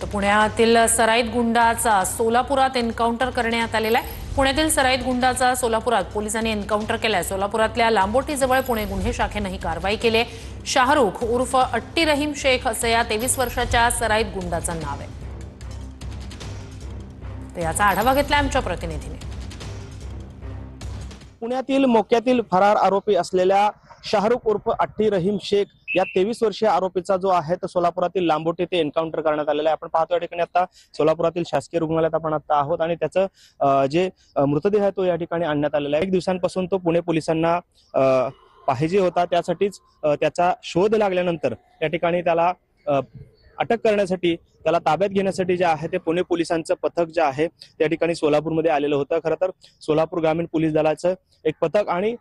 तर पुण्यातील सराईत गुंडाचा सोलापुरात एन्काउंटर करण्यात आलेला आहे। पुण्यातील सराईत गुंडाचा सोलापुरात पोलिसांनी एन्काउंटर केलाय। सोलापुरातल्या लांबोटीजवळ पुणे गुन्हे शाखेने ही कारवाई केली आहे। शाहरुख उर्फ अट्टी रहीम शेख असं या 23 वर्षाच्या सराईत गुंडाचं नाव आहे। तर याचा आढावा घेतला आमच्या प्रतिनिधीने। पुण्यातील मोक्यातील फरार आरोपी असलेल्या शाहरुख उर्फ अट्टी रहीम शेख या 23 वर्षीय आरोपीचा जो आहे तो सोलापुरातील लांबोटी ते एन्काउंटर करण्यात आलेला आहे। आपण पाहतो या ठिकाणी आता सोलापुरातील शासकीय रुग्णालयात आपण आता आहोत आणि त्याचं जे मृतदेह आहे तो या ठिकाणी आणण्यात आलेला आहे। एक दिवसांपासून तो पुणे पोलिसांना पाहिजे होता, त्यासाठीच त्याचा शोध लागल्यानंतर या ठिकाणी त्याला अटक करण्यासाठी त्याला ताब्यात घेण्यासाठी जे आहे ते पुणे पोलिसांचं पथक जे आहे त्या ठिकाणी सोलापूरमध्ये आलेलं होतं। खरं तर सोलापूर ग्रामीण पोलीस दलाचं एक पथक आणि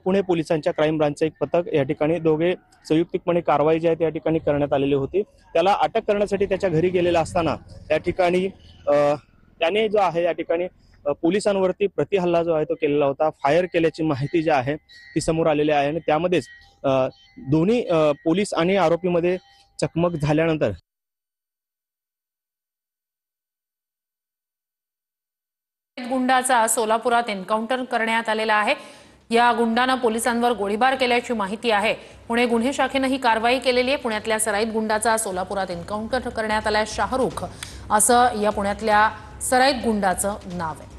पुणे पोलिसांच्या क्राईम ब्रांचचं एक पथक या ठिकाणी दोघे संयुक्तिकपणे कारवाई जी आहे त्या ठिकाणी करण्यात आलेली होती। त्याला अटक करण्यासाठी त्याच्या घरी गेलेला असताना त्या ठिकाणी त्याने जो आहे या ठिकाणी पोलिसांवरती प्रतिहल्ला जो आहे तो केलेला होता। फायर केल्याची माहिती जी आहे ती समोर आलेली आहे आणि त्यामध्येच दोन्ही पोलीस आणि आरोपीमध्ये चकमक झाल्यानंतर गुंडाचा सोलापुरात एन्काउंटर करण्यात आलेला आहे। या गुंडाने पोलिसांवर गोळीबार केल्याची माहिती आहे। पुणे गुन्हे शाखेने ही कारवाई केलेली आहे। पुण्यातल्या सराईत गुंडाचा सोलापुरात एन्काउंटर करण्यात आलाय। शाहरुख असं या पुण्यातल्या सराईत गुंडाचं नाव आहे।